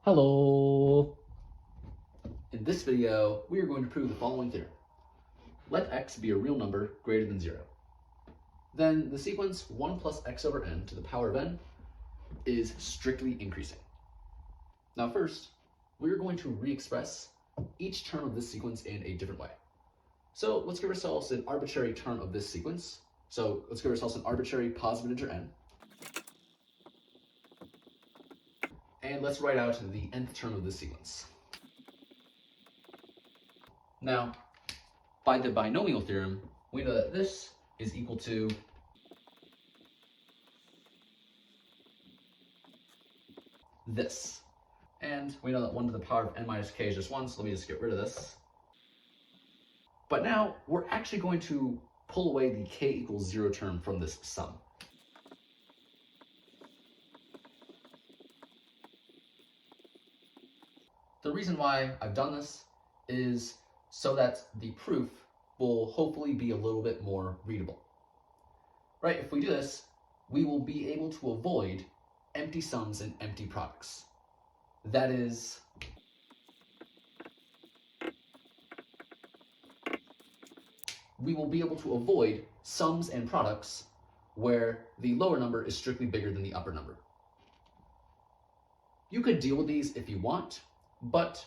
Hello! In this video, we are going to prove the following theorem. Let x be a real number greater than 0. Then the sequence 1 plus x over n to the power of n is strictly increasing. Now first, we are going to re-express each term of this sequence in a different way. So let's give ourselves an arbitrary term of this sequence. So let's give ourselves an arbitrary positive integer n. And let's write out the nth term of this sequence. Now, by the binomial theorem, we know that this is equal to this. And we know that 1 to the power of n minus k is just 1, so let me just get rid of this. But now, we're actually going to pull away the k equals 0 term from this sum. The reason why I've done this is so that the proof will hopefully be a little bit more readable. Right, if we do this, we will be able to avoid empty sums and empty products. That is, we will be able to avoid sums and products where the lower number is strictly bigger than the upper number. You could deal with these if you want, but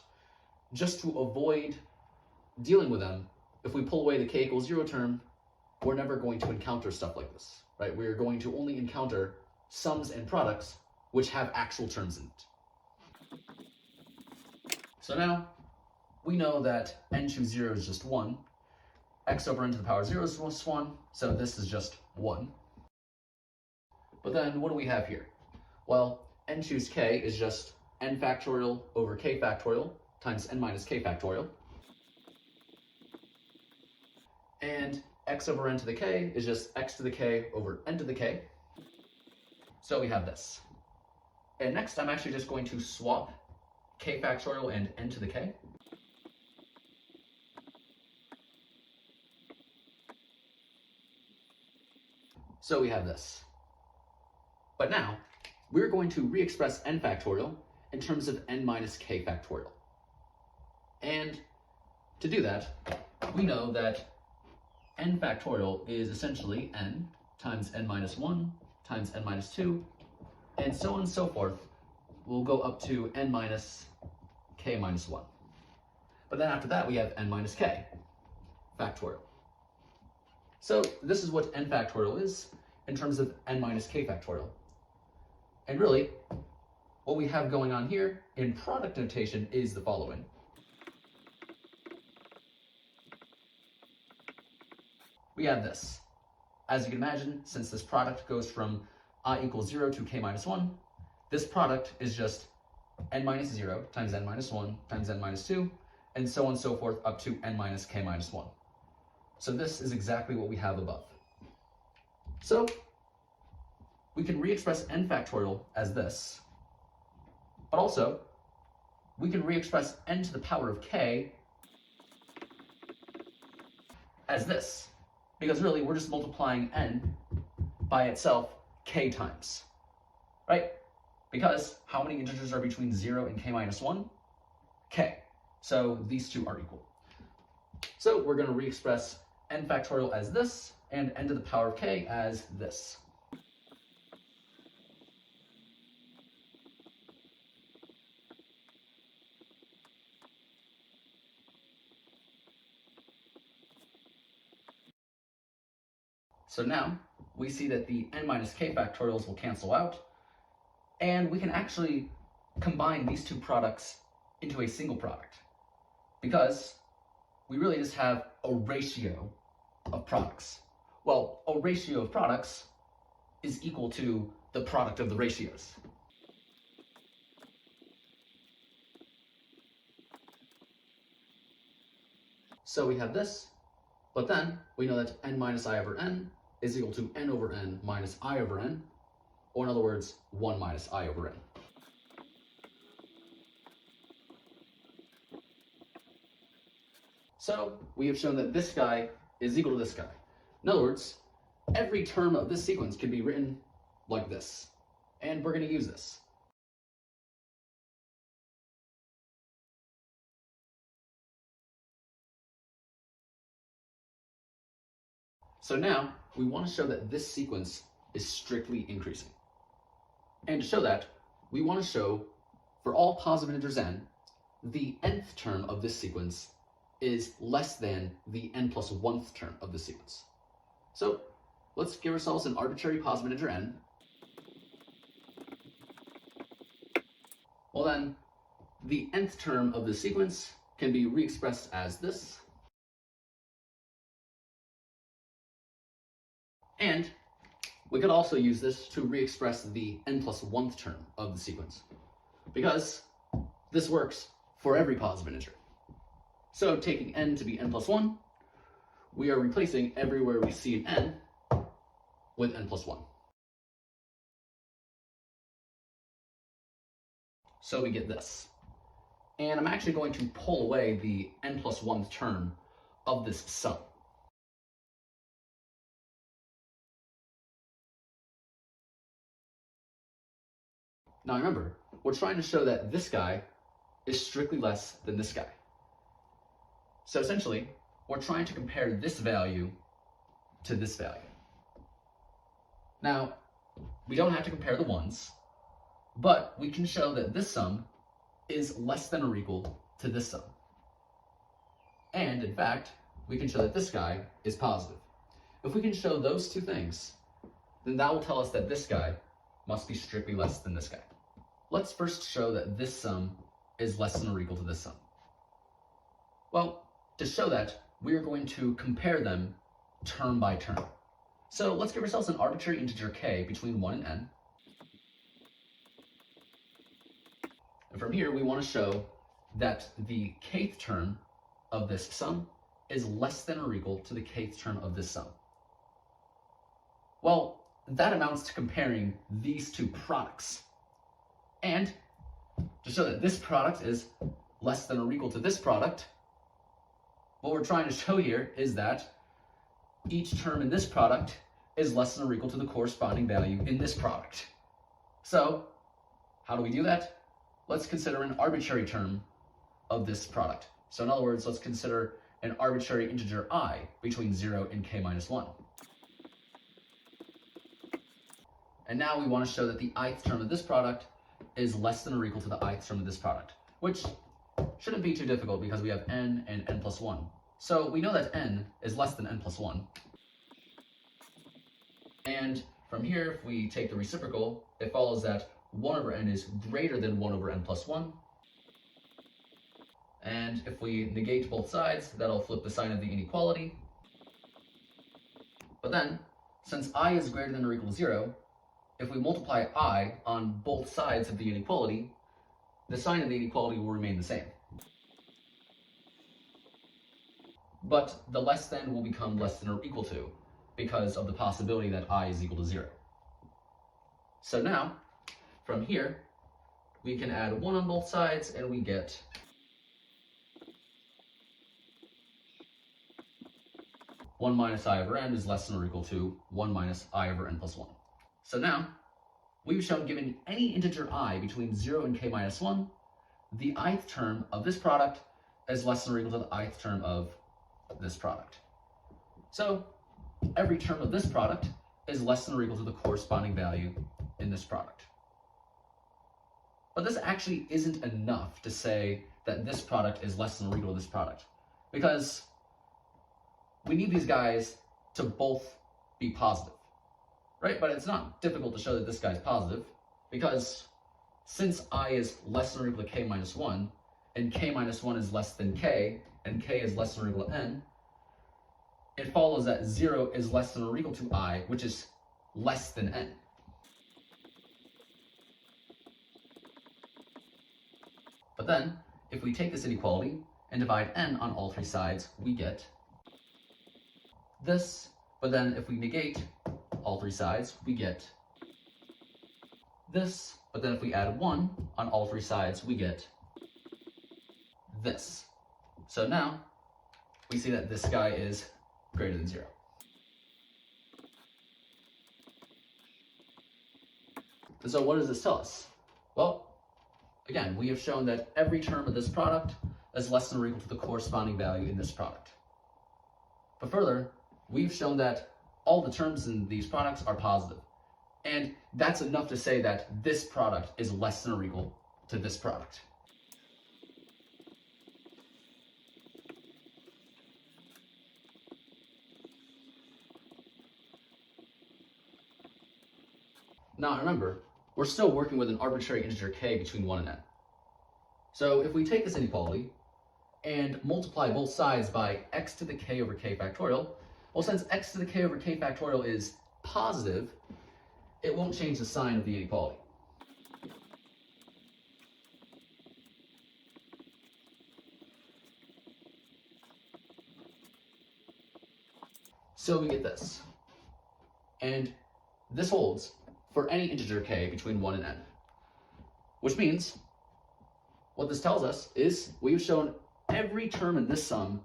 just to avoid dealing with them, if we pull away the k equals 0 term, we're never going to encounter stuff like this, right? We're going to only encounter sums and products which have actual terms in it. So now, we know that n choose 0 is just 1, x over n to the power 0 is just 1, so this is just 1. But then, what do we have here? Well, n choose k is just n factorial over k factorial times n minus k factorial. And x over n to the k is just x to the k over n to the k. So we have this. And next, I'm actually just going to swap k factorial and n to the k. So we have this. But now, we're going to re-express n factorial in terms of n minus k factorial. And to do that, we know that n factorial is essentially n times n minus 1 times n minus 2, and so on and so forth. We'll go up to n minus k minus 1. But then after that, we have n minus k factorial. So this is what n factorial is in terms of n minus k factorial. And really, what we have going on here in product notation is the following. We have this. As you can imagine, since this product goes from I equals 0 to k minus 1, this product is just n minus 0 times n minus 1 times n minus 2, and so on and so forth up to n minus k minus 1. So this is exactly what we have above. So we can re-express n factorial as this, but also we can re-express n to the power of k as this, because really we're just multiplying n by itself k times, right? Because how many integers are between 0 and k minus 1? K. So these two are equal. So we're going to re-express n factorial as this, and n to the power of k as this. So now, we see that the n minus k factorials will cancel out, and we can actually combine these two products into a single product, because we really just have a ratio of products. Well, a ratio of products is equal to the product of the ratios. So we have this, but then we know that n minus I over n is equal to n over n minus I over n, or in other words, 1 minus I over n. So we have shown that this guy is equal to this guy. In other words, every term of this sequence can be written like this, and we're going to use this. So now we want to show that this sequence is strictly increasing. And to show that, we want to show for all positive integers n, the nth term of this sequence is less than the n plus 1th term of the sequence. So let's give ourselves an arbitrary positive integer n. Well then, the nth term of the sequence can be re-expressed as this. And we could also use this to re-express the n plus 1th term of the sequence, because this works for every positive integer. So taking n to be n plus 1, we are replacing everywhere we see an n with n plus 1. So we get this. And I'm actually going to pull away the n plus 1th term of this sum. Now remember, we're trying to show that this guy is strictly less than this guy. So essentially, we're trying to compare this value to this value. Now, we don't have to compare the ones, but we can show that this sum is less than or equal to this sum. And in fact, we can show that this guy is positive. If we can show those two things, then that will tell us that this guy must be strictly less than this guy. Let's first show that this sum is less than or equal to this sum. Well, to show that, we are going to compare them term by term. So let's give ourselves an arbitrary integer k between 1 and n. And from here, we want to show that the kth term of this sum is less than or equal to the kth term of this sum. Well, that amounts to comparing these two products. And to show that this product is less than or equal to this product, what we're trying to show here is that each term in this product is less than or equal to the corresponding value in this product. So, how do we do that? Let's consider an arbitrary term of this product. So in other words, let's consider an arbitrary integer I between 0 and k minus 1. And now we want to show that the ith term of this product is less than or equal to the ith term of this product, which shouldn't be too difficult because we have n and n plus 1. So we know that n is less than n plus 1. And from here, if we take the reciprocal, it follows that 1 over n is greater than 1 over n plus 1. And if we negate both sides, that'll flip the sign of the inequality. But then, since I is greater than or equal to 0, if we multiply I on both sides of the inequality, the sign of the inequality will remain the same. But the less than will become less than or equal to, because of the possibility that I is equal to 0. So now, from here, we can add 1 on both sides, and we get one minus I over n is less than or equal to 1 minus I over n plus 1. So now, we've shown given any integer I between 0 and k minus 1, the ith term of this product is less than or equal to the ith term of this product. So every term of this product is less than or equal to the corresponding value in this product. But this actually isn't enough to say that this product is less than or equal to this product, because we need these guys to both be positive, right? But it's not difficult to show that this guy's positive, because since I is less than or equal to k minus 1, and k minus 1 is less than k, and k is less than or equal to n, it follows that 0 is less than or equal to I, which is less than n. But then, if we take this inequality and divide n on all three sides, we get this. But then if we negate all three sides, we get this. But then if we add 1 on all three sides, we get this. So now we see that this guy is greater than 0. So what does this tell us? Well, again, we have shown that every term of this product is less than or equal to the corresponding value in this product. But further, we've shown that all the terms in these products are positive. And that's enough to say that this product is less than or equal to this product. Now remember, we're still working with an arbitrary integer k between 1 and n. So if we take this inequality and multiply both sides by x to the k over k factorial, well, since x to the k over k factorial is positive, it won't change the sign of the inequality. So we get this. And this holds for any integer k between 1 and n. Which means, what this tells us is we've shown every term in this sum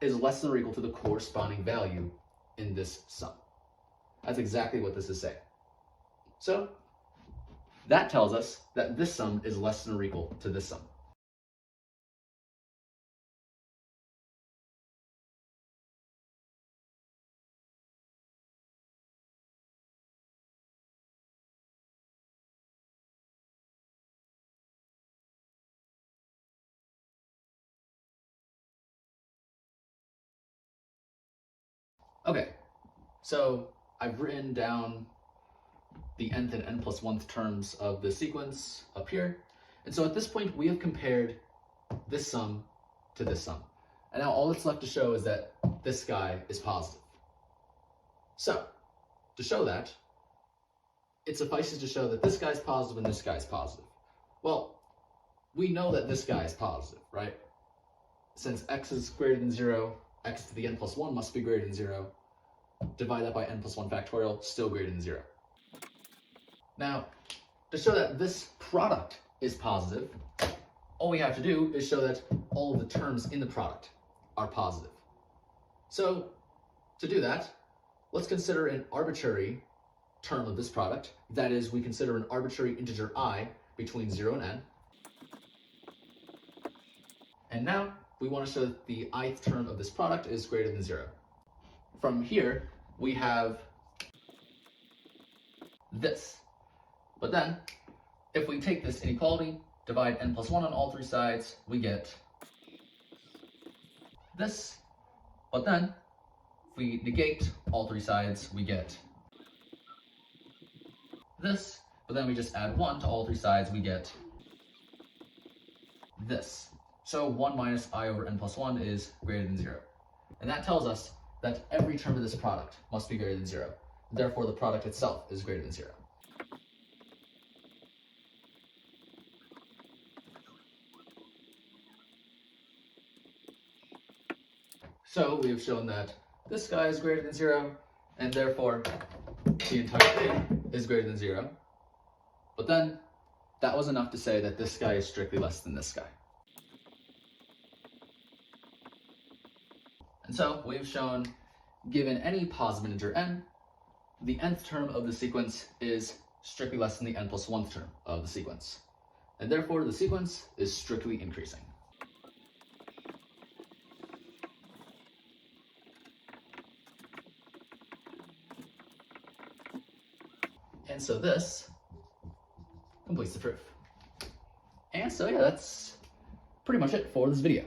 is less than or equal to the corresponding value in this sum. That's exactly what this is saying. So that tells us that this sum is less than or equal to this sum. Okay, so I've written down the nth and n plus 1th terms of the sequence up here. And so at this point, we have compared this sum to this sum. And now all that's left to show is that this guy is positive. So to show that, it suffices to show that this guy's positive and this guy's positive. Well, we know that this guy is positive, right? Since x is greater than 0, x to the n plus 1 must be greater than 0. Divide that by n plus 1 factorial, still greater than 0. Now, to show that this product is positive, all we have to do is show that all of the terms in the product are positive. So, to do that, let's consider an arbitrary term of this product. That is, we consider an arbitrary integer I between 0 and n. And now, we want to show that the ith term of this product is greater than 0. From here, we have this. But then, if we take this inequality, divide n plus 1 on all three sides, we get this. But then, if we negate all three sides, we get this. But then we just add 1 to all three sides, we get this. So 1 minus I over n plus 1 is greater than 0. And that tells us that every term of this product must be greater than 0. Therefore, the product itself is greater than 0. So we have shown that this guy is greater than 0, and therefore the entire thing is greater than 0. But then, that was enough to say that this guy is strictly less than this guy. And so we've shown, given any positive integer n, the nth term of the sequence is strictly less than the n plus 1th term of the sequence. And therefore, the sequence is strictly increasing. And so this completes the proof. And so yeah, that's pretty much it for this video.